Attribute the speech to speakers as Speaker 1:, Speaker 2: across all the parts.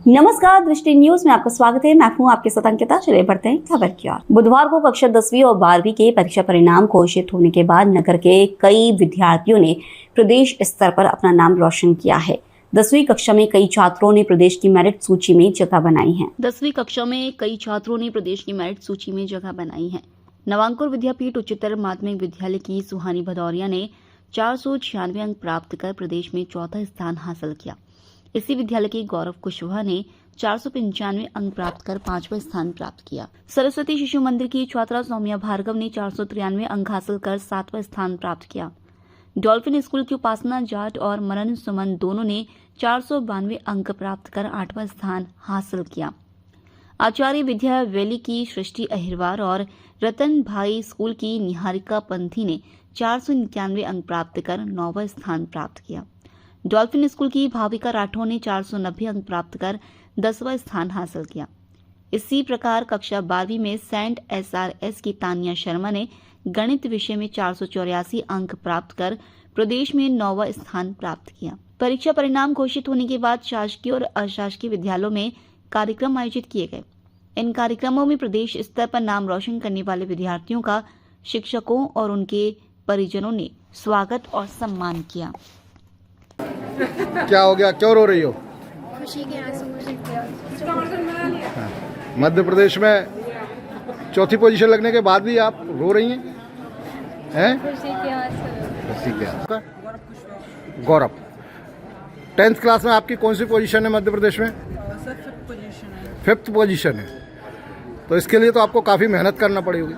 Speaker 1: नमस्कार, दृष्टि न्यूज में आपका स्वागत है। मैं हूं आपके साथ अंकिता। चलिए बढ़ते हैं खबर की ओर। बुधवार को कक्षा 10वीं और 12वीं के परीक्षा परिणाम घोषित होने के बाद नगर के कई विद्यार्थियों ने प्रदेश स्तर पर अपना नाम रोशन किया है। 10वीं कक्षा में कई छात्रों ने प्रदेश की मेरिट सूची में जगह बनाई है। 10वीं कक्षा में कई छात्रों ने प्रदेश की मेरिट सूची में जगह बनाई है। नवांकुर विद्यापीठ उच्चतर माध्यमिक विद्यालय की सुहानी भदौरिया ने 496 अंक प्राप्त कर प्रदेश में चौथा स्थान हासिल किया। इसी विद्यालय के गौरव कुशवाहा ने 495 अंक प्राप्त कर 5वां स्थान प्राप्त किया। सरस्वती शिशु मंदिर की छात्रा सौम्या भार्गव ने 493 अंक हासिल कर 7वां स्थान प्राप्त किया। डॉल्फिन स्कूल की उपासना जाट और मनन सुमन दोनों ने 492 अंक प्राप्त कर 8वां स्थान हासिल किया। आचार्य विद्या वैली की सृष्टि अहिरवार और रतन भाई स्कूल की निहारिका पंथी ने 491 अंक प्राप्त कर 9वां स्थान प्राप्त किया। डॉल्फिन स्कूल की भाविका राठौर ने 490 अंक प्राप्त कर 10वां स्थान हासिल किया। इसी प्रकार कक्षा 12वीं में सेंट SRS की तानिया शर्मा ने गणित विषय में 484 अंक प्राप्त कर प्रदेश में 9वां स्थान प्राप्त किया। परीक्षा परिणाम घोषित होने के बाद शासकीय और अशासकीय विद्यालयों में कार्यक्रम आयोजित किए गए। इन कार्यक्रमों में प्रदेश स्तर पर नाम रोशन करने वाले विद्यार्थियों का शिक्षकों और उनके परिजनों ने स्वागत और सम्मान किया।
Speaker 2: क्या हो गया, क्यों रो रही हो?
Speaker 3: खुशी के आंसू मुझे
Speaker 2: मध्य प्रदेश में चौथी पोजीशन लगने के बाद भी आप रो रही हैं?
Speaker 3: खुशी के आंसू।
Speaker 2: खुशी के आंसू। गौरव, 10th क्लास में आपकी कौन सी पोजीशन है मध्य प्रदेश में?
Speaker 4: सर 5th पोजीशन है।
Speaker 2: 5th पोजीशन है, तो इसके लिए तो आपको काफ़ी मेहनत करना पड़ी होगी।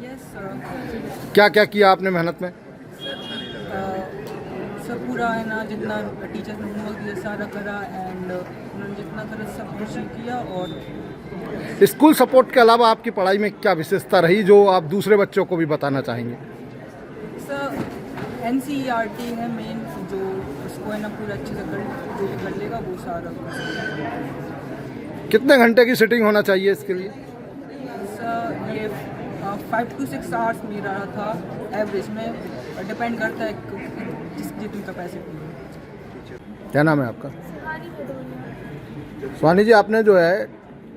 Speaker 4: Yes sir.
Speaker 2: क्या क्या किया आपने मेहनत में?
Speaker 4: सर पूरा है ना, जितना टीचर्स ने होमवर्क दिया सारा करा एंड उन्होंने जितना करा सब कुछ किया। और
Speaker 2: स्कूल सपोर्ट के अलावा आपकी पढ़ाई में क्या विशेषता रही जो आप दूसरे बच्चों को भी बताना चाहेंगे?
Speaker 4: सर NCERT है मेन, जो उसको है ना पूरा अच्छे से कर लेगा वो सारा।
Speaker 2: कितने घंटे की सिटिंग होना चाहिए इसके लिए?
Speaker 4: सर ये 5 to 6 आवर्स मेरा था एवरेज में, डिपेंड करता है जितनी कैपेसिटी है।
Speaker 2: क्या नाम है आपका? सुहानी जी, आपने जो है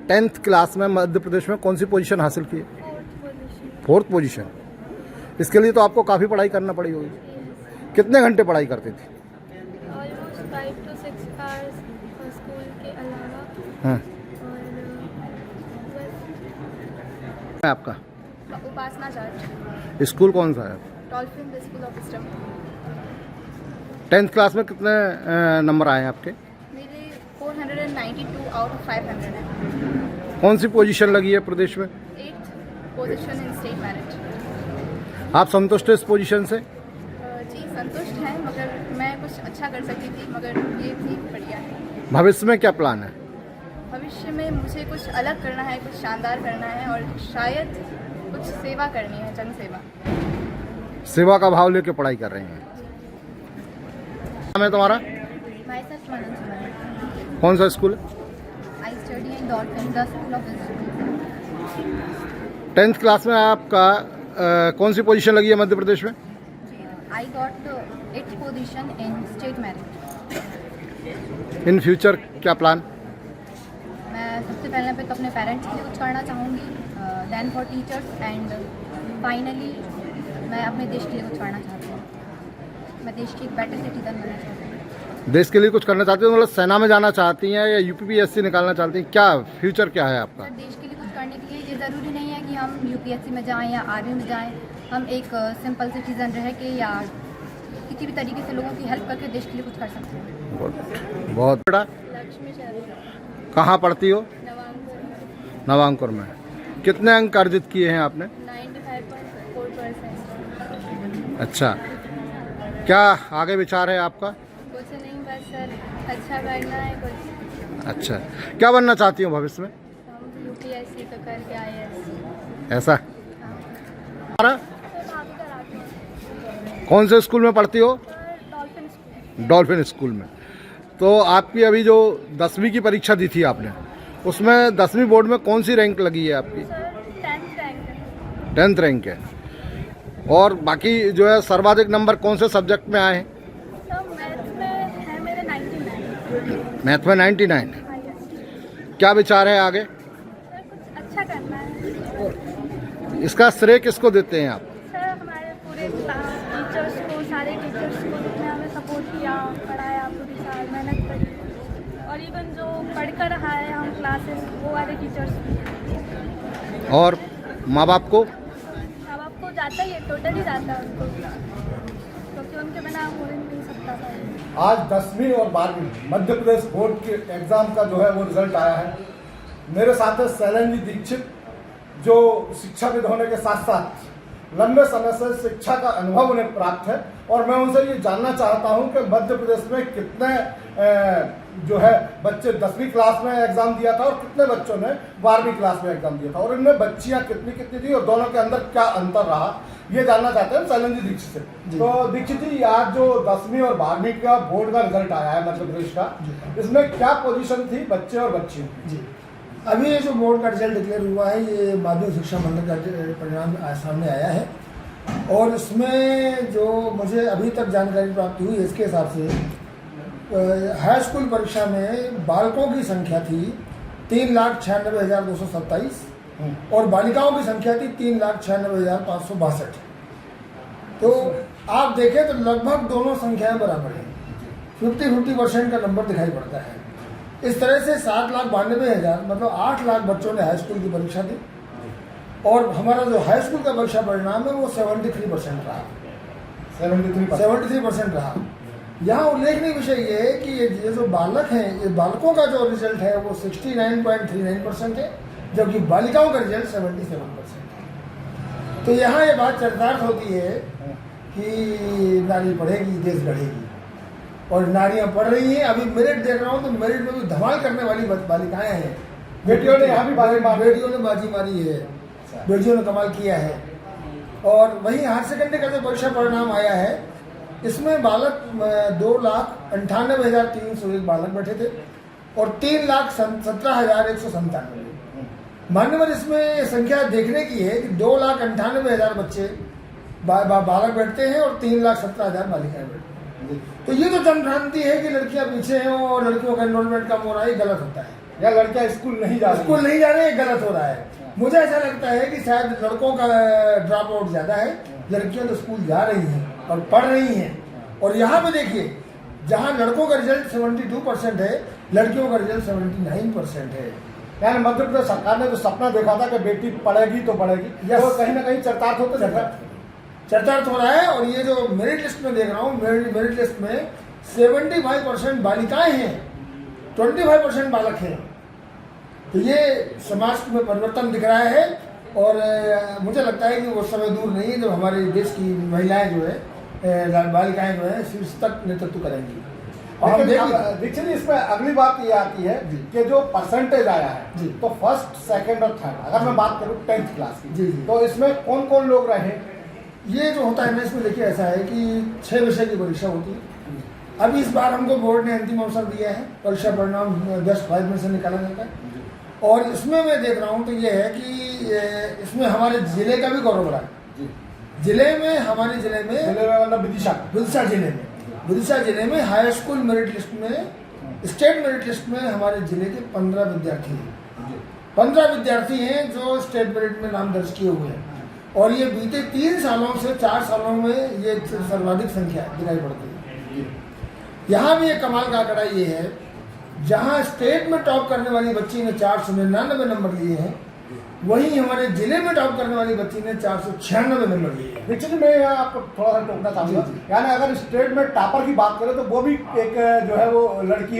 Speaker 2: 10th क्लास में मध्य प्रदेश में कौन सी पोजीशन हासिल की है? 4th position. इसके लिए तो आपको काफ़ी पढ़ाई करना पड़ी होगी। कितने घंटे पढ़ाई करते थे?
Speaker 3: ऑलमोस्ट 5 to 6 आवर्स स्कूल के अलावा।
Speaker 2: हाँ।
Speaker 3: और
Speaker 2: आपका
Speaker 3: उपासना जाट।
Speaker 2: स्कूल कौन सा है?
Speaker 3: Dolphin school of wisdom.
Speaker 2: 10th class में कितने नंबर आए हैं आपके?
Speaker 3: मेरे 492 आउट ऑफ 500 है।
Speaker 2: कौन सी पोजीशन लगी है प्रदेश में?
Speaker 3: 8th position in state merit.
Speaker 2: आप संतुष्ट हैं इस पोजीशन से?
Speaker 3: जी संतुष्ट हैं, मगर मैं कुछ अच्छा कर सकती थी, मगर ये भी बढ़िया है।
Speaker 2: भविष्य में क्या प्लान है?
Speaker 3: भविष्य में मुझे कुछ अलग करना है, कुछ शानदार करना है और शायद कुछ सेवा करनी है, जन सेवा।
Speaker 2: सेवा का भाव लेके पढ़ाई कर रहे हैं। नाम है तुम्हारा?
Speaker 3: माय सेल्फ मनन सुमन।
Speaker 2: कौन सा स्कूल है?
Speaker 3: I study in dolphin school of wisdom.
Speaker 2: 10th class में आपका कौन सी पोजीशन लगी है मध्य प्रदेश में?
Speaker 3: I got 8th position in state merit.
Speaker 2: In future क्या प्लान?
Speaker 3: मैं सबसे पहले पे तो अपने पेरेंट्स के लिए कुछ करना चाहूँगी, then for teachers and finally मैं अपने देश के लिए कुछ करना चाहती हूँ। मैं देश की एक बेटर सिटीजन बनना चाहती हूँ।
Speaker 2: देश के लिए कुछ करना चाहती हैं? मतलब सेना में जाना चाहती हैं या UPSC निकालना चाहती हैं? क्या फ्यूचर क्या है आपका?
Speaker 3: सर देश के लिए कुछ करने के लिए ये ज़रूरी नहीं है कि हम UPSC में जाएं या आर्मी में जाएं। हम एक सिंपल सिटीजन रह के या किसी भी तरीके से लोगों की हेल्प करके देश के लिए कुछ कर सकते हैं।
Speaker 2: बहुत बड़ा।
Speaker 3: लक्ष्मी चरण।
Speaker 2: कहाँ पढ़ती हो?
Speaker 3: नवांकुर।
Speaker 2: नवांकुर में। कितने अंक अर्जित किए हैं आपने?
Speaker 3: 95.4%।
Speaker 2: अच्छा, क्या आगे विचार है आपका?
Speaker 3: कुछ नहीं, बस सर अच्छा करना है कुछ।
Speaker 2: अच्छा, क्या बनना चाहती हो भविष्य में?
Speaker 3: हम UPSC तो करके IAS।
Speaker 2: ऐसा? हमारा कौन से स्कूल में पढ़ती हो?
Speaker 3: Dolphin school.
Speaker 2: डॉल्फिन स्कूल में। तो आपकी अभी जो 10वीं की परीक्षा दी थी आपने, उसमें 10वीं बोर्ड में कौन सी रैंक लगी है आपकी?
Speaker 3: सर 10th रैंक है।
Speaker 2: 10th रैंक है। और बाकी जो है सर्वाधिक नंबर कौन से सब्जेक्ट में आए हैं?
Speaker 3: सर मैथ्स में है मेरे 99।
Speaker 2: मैथ में 99। क्या विचार है आगे?
Speaker 5: सर कुछ अच्छा करना है
Speaker 2: इसका श्रेय किसको देते हैं आप?
Speaker 5: सर। हमारे पूरे क्लास टीचर्स को, सारे टीचर्स को जिसने हमें सपोर्ट किया, पढ़ाया, पूरी साल मेहनत करी, और इवन जो पढ़ कर रहा है हम क्लासेस, वो वाले टीचर्स भी।
Speaker 2: और माँ बाप को?
Speaker 5: अब आपको जाता ही है, टोटली जाता है उनको, क्योंकि उनके बिना हो नहीं सकता था।
Speaker 2: आज 10वीं और 12वीं मध्य प्रदेश बोर्ड के एग्ज़ाम का जो है वो रिजल्ट आया है। मेरे साथ है शैलेंद्र दीक्षित, जो शिक्षाविद होने के साथ साथ लंबे समय से शिक्षा का अनुभव उन्हें प्राप्त है, और मैं उनसे ये जानना चाहता हूं कि मध्य प्रदेश में कितने जो है बच्चे 10वीं क्लास में एग्ज़ाम दिया था और कितने बच्चों ने 12वीं क्लास में एग्ज़ाम दिया था, और इनमें बच्चियां कितनी कितनी थी और दोनों के अंदर क्या अंतर रहा, ये जानना चाहते हैं शैलेंद्र दीक्षित से। तो दीक्षित जी, आज जो 10वीं और 12वीं का बोर्ड का रिजल्ट आया है मध्य प्रदेश का, इसमें क्या पोजीशन थी बच्चे और बच्चियों की?
Speaker 6: जी, अभी ये जो बोर्ड का रिजल्ट डिक्लेयर हुआ है, ये माध्यमिक शिक्षा मंडल का परिणाम आज सामने आया है, और इसमें जो मुझे अभी तक जानकारी प्राप्त हुई है, इसके हिसाब से हाई स्कूल परीक्षा में बालकों की संख्या थी 3,96,227 और बालिकाओं की संख्या थी 3,96,562। तो आप देखें तो लगभग दोनों संख्याएं बराबर हैं, 50-50% का नंबर दिखाई पड़ता है। इस तरह से 7,92,000 मतलब 8 लाख बच्चों ने हाई स्कूल की परीक्षा दी, और हमारा जो हाई स्कूल का परीक्षा परिणाम है वो 73% रहा। 73% रहा। यहाँ उल्लेखनीय विषय ये है कि ये जो बालक हैं, ये बालकों का जो रिजल्ट है वो 69.39% है, जबकि बालिकाओं का रिजल्ट 77% है। तो यहाँ ये बात चरितार्थ होती है कि नारी पढ़ेगी देश गढ़ेगी, और नारियां पढ़ रही हैं। अभी मेरिट देख रहा हूँ तो मेरिट में भी धमाल करने वाली बालिकाएं हैं।
Speaker 2: बेटियों ने यहाँ भी
Speaker 6: बेटियों ने बाजी मारी है, बेटियों ने कमाल किया है। और वहीं हायर सेकेंडरी का जो परीक्षा परिणाम आया है, इसमें बालक 2,98,301 बालक बैठे थे और 3,17,197। मान्यवर इसमें संख्या देखने की है कि 2,98,000 बच्चे बालक बैठते हैं और 3,17,000 बालिकाएं बैठती हैं। तो ये तो जनभ्रांति है कि लड़कियां पीछे हैं और लड़कियों का एनरोलमेंट कम हो रहा है, गलत होता है।
Speaker 2: या लड़कियां स्कूल नहीं जा
Speaker 6: रहे हैं, गलत हो रहा है। मुझे ऐसा लगता है कि शायद लड़कों का ड्रॉप आउट ज्यादा है, लड़कियां तो स्कूल जा रही हैं और पढ़ रही हैं। और यहाँ पे देखिए, जहाँ लड़कों का रिजल्ट 72% है, लड़कियों का रिजल्ट 79% है।
Speaker 2: यानी मध्य प्रदेश सरकार ने जो सपना देखा था कि बेटी पढ़ेगी तो पढ़ेगी, वो कहीं ना कहीं चरितार्थ
Speaker 6: हो रहा है। और ये जो मेरिट लिस्ट में देख रहा हूँ, मेरिट लिस्ट में 75% बालिकाएं हैं, 25% बालक हैं। तो ये समाज में परिवर्तन दिख रहा है, और मुझे लगता है कि वो समय दूर नहीं है जब हमारे देश की महिलाएं जो है, बालिकाएं जो है, शीर्ष तक नेतृत्व करेंगी।
Speaker 2: दीक्षित जी, इसमें अगली बात ये आती है कि जो परसेंटेज आया है, तो फर्स्ट, सेकंड और थर्ड, अगर मैं बात करूँ 10th क्लास की, तो इसमें कौन कौन लोग रहे?
Speaker 6: ये जो होता है ना, इसमें देखिए ऐसा है कि 6 विषय की परीक्षा होती है। अभी इस बार हमको बोर्ड ने अंतिम अवसर दिया है, परीक्षा परिणाम बेस्ट 5 में से निकाला जाता है। और इसमें मैं देख रहा हूँ तो ये है कि इसमें हमारे जिले का भी गौरव रहा है। हमारे जिले में मतलब विदिशा जिले में हाई स्कूल मेरिट लिस्ट में, स्टेट मेरिट लिस्ट में हमारे जिले के 15 विद्यार्थी हैं। 15 विद्यार्थी हैं जो स्टेट मेरिट में नाम दर्ज किए हुए हैं, और ये बीते 3 सालों से 4 सालों में ये सर्वाधिक संख्या दिखाई पड़ती है। यहाँ भी एक कमाल का आंकड़ा ये है, जहाँ स्टेट में टॉप करने वाली बच्ची ने 499 नंबर लिए हैं, वहीं हमारे जिले में टॉप करने वाली बच्ची ने 496 नंबर लिए हैं।
Speaker 2: दीक्षित, मैं यहाँ आपको थोड़ा सा टोकना चाहूँगा। यानी अगर स्टेट में टॉपर की बात करें तो वो भी एक जो है वो लड़की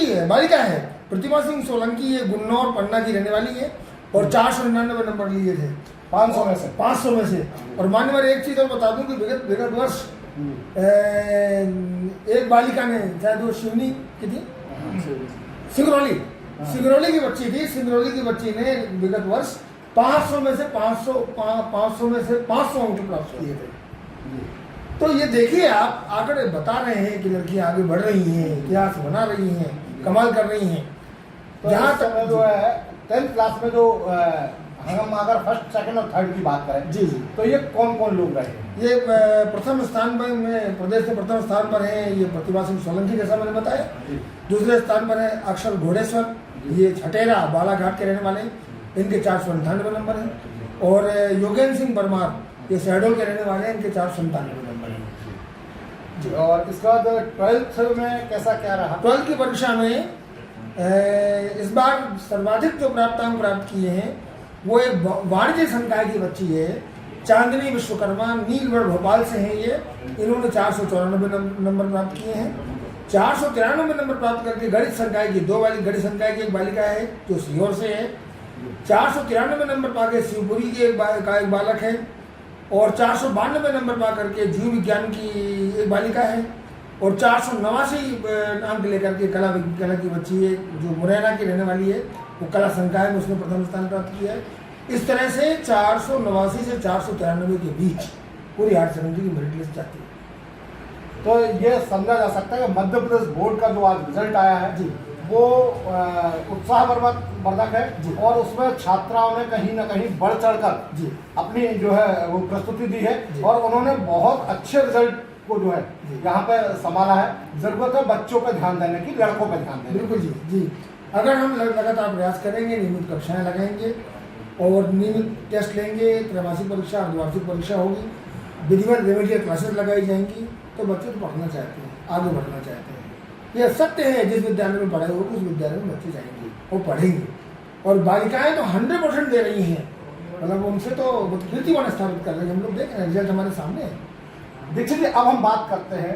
Speaker 2: है,
Speaker 6: बालिका है। प्रतिमा सिंह सोलंकी, ये गुन्नौर पन्ना की रहने वाली है, और 499 नंबर लिए थे 500 में से। और मान्यवर एक चीज़ और बता दूं कि विगत वर्ष एक बालिका ने, शायद वो शिवनी की थी, सिंगरौली की बच्ची थी, सिंगरौली की बच्ची ने विगत वर्ष 500 में से 500 अंक प्राप्त किए थे। तो ये देखिए, आप आंकड़े बता रहे हैं कि लड़कियां आगे बढ़ रही हैं, इतिहास बना रही हैं, कमाल कर रही हैं।
Speaker 2: तो यहाँ तक जो है 10th क्लास में जो हम अगर फर्स्ट, सेकंड और थर्ड की बात करें,
Speaker 6: जी,
Speaker 2: तो ये कौन कौन लोग रहे?
Speaker 6: ये प्रथम स्थान पर में प्रदेश के प्रथम स्थान पर है ये प्रतिभा सिंह सोलंकी, जैसा मैंने बताया। दूसरे स्थान पर है अक्षर घोड़ेश्वर, ये छटेरा बालाघाट के रहने वाले हैं, इनके 498 नंबर हैं। और योगेंद्र सिंह परमार ये शहडोल के रहने वाले हैं, इनके 497 नंबर हैं।
Speaker 2: और इसके बाद 12th में कैसा क्या रहा?
Speaker 6: 12th की परीक्षा में इस बार सर्वाधिक जो प्राप्तांक प्राप्त किए हैं वो एक वाणिज्य संकाय की बच्ची है, चांदनी विश्वकर्मा, नीलगढ़ भोपाल से हैं ये। इन्होंने 494 नंबर प्राप्त किए हैं। 493 नंबर प्राप्त करके गणित संकाय की गणित संकाय की एक बालिका है जो सीहोर से है। 493 नंबर पाके शिवपुरी के एक बालक है। और 492 नंबर पा करके जीव विज्ञान की एक बालिका है। और 489 अंक लेकर के कला की बच्ची है जो मुरैना की रहने वाली है, वो कला संकाय में उसने प्रथम स्थान प्राप्त किया है। इस तरह से 489 से 493 के बीच पूरी 8 सेकेंडरी की मेरिट लिस्ट जाती है।
Speaker 2: तो ये समझा जा सकता है कि मध्य प्रदेश बोर्ड का जो आज रिजल्ट आया है
Speaker 6: जी,
Speaker 2: वो उत्साहवर्धक है और उसमें छात्राओं ने कहीं ना कहीं बढ़ चढ़कर
Speaker 6: जी
Speaker 2: अपनी जो है वो प्रस्तुति दी है और उन्होंने बहुत अच्छे रिजल्ट को जो है यहाँ पे संभाला है। जरूरत है बच्चों पे ध्यान देने की, लड़कों पे ध्यान देने की।
Speaker 6: बिल्कुल जी। अगर हम लगातार प्रयास करेंगे, नियमित कक्षाएं लगाएंगे और नियमित टेस्ट लेंगे, त्रैमासिक परीक्षा, अर्धवार्षिक परीक्षा होगी, विधिवत रेमेडियल क्लासेस लगाई जाएंगी, तो बच्चे तो पढ़ना चाहते हैं, आगे बढ़ना चाहते हैं। यह सत्य है, जिस विद्यालय में पढ़ाई होगी उस विद्यालय में बच्चे जाएंगे, वो पढ़ेंगे। और बालिकाएं तो 100% दे रही हैं, मतलब उनसे तो कीर्तिमान स्थापित कर रही हैं। हम लोग देख रहे हैं, रिजल्ट हमारे सामने है।
Speaker 2: दीक्षित जी, अब हम बात करते हैं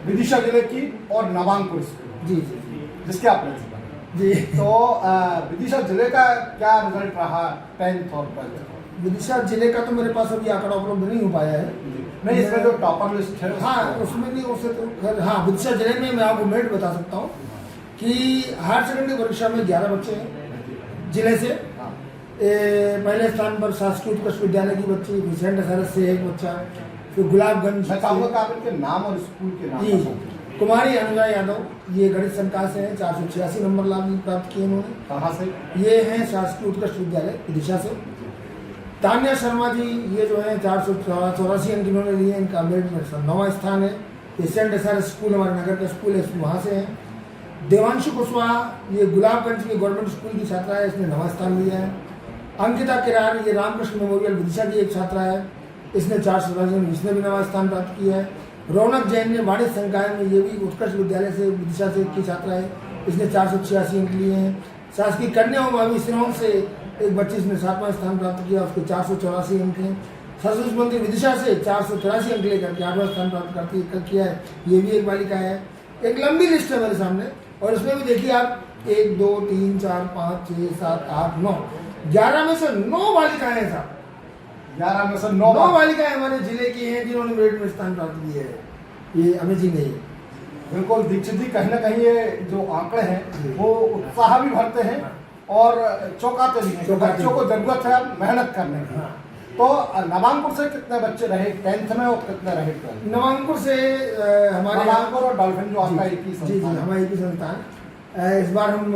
Speaker 2: विदिशा जिले की और नवांकुर स्कूल
Speaker 6: जी,
Speaker 2: जिसके आप प्रिंसिपल
Speaker 6: जी।
Speaker 2: तो विदिशा जिले का क्या रिजल्ट रहा 10th और 12th?
Speaker 6: विदिशा जिले का तो मेरे पास अभी आंकड़ा उपलब्ध नहीं हो पाया है।
Speaker 2: नहीं, इसमें जो टॉपर लिस्ट है
Speaker 6: हाँ, उसमें नहीं, उससे तो हाँ, विदिशा जिले में मैं आपको मेरिट बता सकता हूँ कि हायर सेकेंडरी परीक्षा में 11 बच्चे हैं जिले से। पहले स्थान पर शासकीय उत्कृष्ट विद्यालय की बच्ची, सेंट एसआरएस से एक बच्चा, फिर गुलाबगंज
Speaker 2: मैं चाहूँगा कि आप इनके नाम और स्कूल के नाम
Speaker 6: जी, कुमारी अनुजा यादव, ये गणित संकाय से हैं, 486 नंबर प्राप्त किए उन्होंने।
Speaker 2: कहाँ से?
Speaker 6: ये हैं शासकीय उत्कृष्ट विद्यालय विदिशा से। तान्या शर्मा जी, ये जो है 484 अंक इन्होंने लिए, इनका मेरिट में 9वां स्थान है। ये सेंट एसआरएस स्कूल हमारे नगर का स्कूल है, वहाँ से हैं। देवांशु कुशवाहा, ये गुलाबगंज के गवर्नमेंट स्कूल की छात्रा है, इसने 9वां स्थान लिया है। अंकिता किरार, ये रामकृष्ण मेमोरियल विदिशा की एक छात्रा है, इसने 487, इसने भी 9वां स्थान प्राप्त किया है। रौनक जैन ने वाणिज्य संकाय में, ये भी उत्कृष्ट विद्यालय से विदिशा से की छात्रा है, इसने 486 अंक लिए हैं। शासकीय कन्या भावी सिरोन से एक बच्ची, इसने 7वां स्थान प्राप्त किया, उसके 484 अंक हैं। सरस्वती मंदिर विदिशा से 483 अंक लेकर के 8वां स्थान प्राप्त किया है, ये भी एक बालिका है। एक लंबी लिस्ट है मेरे सामने, और इसमें भी देखिए आप 1 2 3 4 5 6 7 8 9 11 में से 9 बालिकाएं हैं साहब।
Speaker 2: 11 में से 9
Speaker 6: बालिकाएं हमारे जिले की हैं जिन्होंने मेरिट में स्थान प्राप्त किए हैं। ये अमेजिंग है।
Speaker 2: बिल्कुल दीक्षित जी, कहीं ना कहीं ये जो आंकड़े हैं वो उत्साह भी भरते हैं और चौंकाते भी हैं। बच्चों को जरूरत है मेहनत करने की। तो नवांकुर से कितने बच्चे रहे 10th में और कितने रहे 12th?
Speaker 6: नवांकुर से हमारे
Speaker 2: नवांकुर और डॉल्फिन जो आपका एक ही
Speaker 6: जी, हमारा एक ही संस्थान। इस बार हम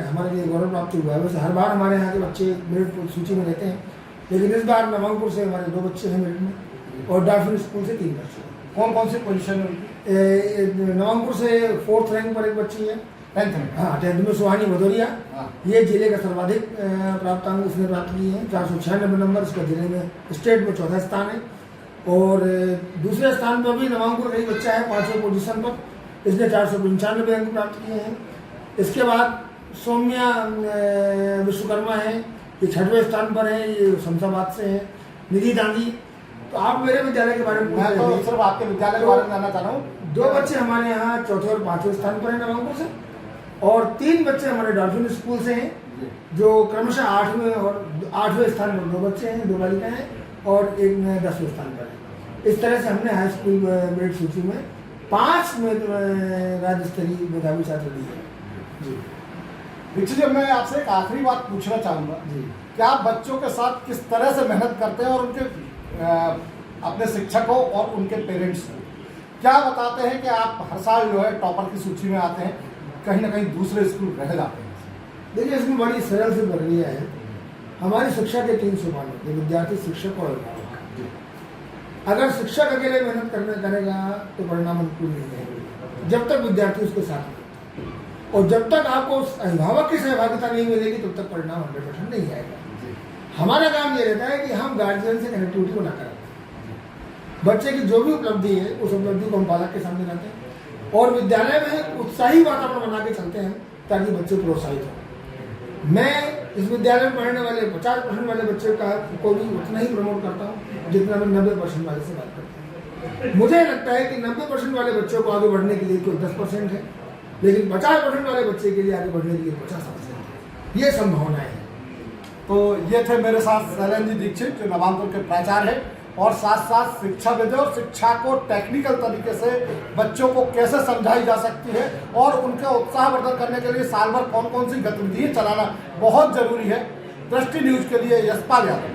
Speaker 6: हमारे लिए गौरव प्राप्त हुआ है। वैसे हर बार हमारे यहाँ के बच्चे मेरिट सूची में रहते हैं, लेकिन इस बार नवांकुर से हमारे 2 बच्चे हैं मेरिट में, और डॉल्फिन स्कूल से 3 बच्चे हैं।
Speaker 2: कौन सी पोजीशन है?
Speaker 6: नवांकुर से 4th रैंक पर एक बच्ची है
Speaker 2: 10th में।
Speaker 6: हाँ, 10th में सुहानी भदौरिया,
Speaker 2: हाँ।
Speaker 6: ये जिले का सर्वाधिक प्राप्तांक उसने प्राप्त किए हैं, 496 नंबर। इसका जिले में स्टेट में 4था स्थान है। और दूसरे स्थान पर भी नवांकुर का ही बच्चा है 5वें पोजीशन पर, इसने 495 अंक प्राप्त किए हैं। इसके बाद सौम्या विश्वकर्मा है, ये 6वें स्थान पर है, ये शमशाबाद से है। निधि दांगी, तो आप मेरे विद्यालय के बारे में पूछ
Speaker 2: मैं
Speaker 6: रहे
Speaker 2: तो
Speaker 6: थे।
Speaker 2: सिर्फ आपके विद्यालय के बारे में जानना चाह रहा हूँ।
Speaker 6: 2 बच्चे हमारे यहाँ 4थे और 5वें स्थान पर हैं नवांकुर से, और 3 बच्चे हमारे डॉल्फिन स्कूल से हैं, जो क्रमशः 8वें और 8वें स्थान पर 2 बच्चे हैं, 2 बालिकाएं हैं, और एक 10वें स्थान पर है। इस तरह से हमने हाई स्कूल मेरिट सूची में 5 राज्य स्तरीय मेधावी छात्र लिए हैं। जी
Speaker 2: दीक्षित जी, मैं आपसे एक आखिरी बात पूछना चाहूँगा
Speaker 6: जी,
Speaker 2: कि आप बच्चों के साथ किस तरह से मेहनत करते हैं और उनके अपने शिक्षकों और उनके पेरेंट्स को क्या बताते हैं कि आप हर साल जो है टॉपर की सूची में आते हैं, कहीं ना कहीं दूसरे स्कूल रह जाते हैं?
Speaker 6: देखिए, इसमें बड़ी सरल सी प्रक्रिया है। हमारी शिक्षा के 3 सोपान होते हैं, विद्यार्थी, शिक्षक और अभिभावक। अगर शिक्षक अकेले मेहनत करेगा तो परिणाम अनुकूल नहीं रहेंगे, जब तक विद्यार्थी उसके साथ है। और जब तक आपको उस अभिभावक की सहभागिता नहीं मिलेगी तब तक परिणाम 100% नहीं आएगा। हमारा काम ये रहता है कि हम गार्जियन से कनेक्टिविटी को ना करें, बच्चे की जो भी उपलब्धि है उस उपलब्धि को हम बालक के सामने लाते हैं और विद्यालय में उत्साही वातावरण बना के चलते हैं ताकि बच्चे प्रोत्साहित हों। मैं इस विद्यालय में पढ़ने वाले 50% वाले बच्चे को भी उतना ही प्रमोट करता हूँ जितना मैं 90% वाले से बात करता हूँ। मुझे लगता है कि 90% वाले बच्चों को आगे बढ़ने के लिए कोई 10% है, लेकिन 50% वाले बच्चे के लिए आगे बढ़ने के लिए 50% है। ये संभावनाएं हैं।
Speaker 2: तो ये थे मेरे साथ शैलेंद्र जी दीक्षित जो नवांकुर के प्राचार्य हैं और साथ साथ शिक्षाविद और शिक्षा को टेक्निकल तरीके से बच्चों को कैसे समझाई जा सकती है और उनका उत्साहवर्धन करने के लिए साल भर कौन कौन सी गतिविधियाँ चलाना बहुत जरूरी है। दृष्टि न्यूज के लिए यशपाल यादव।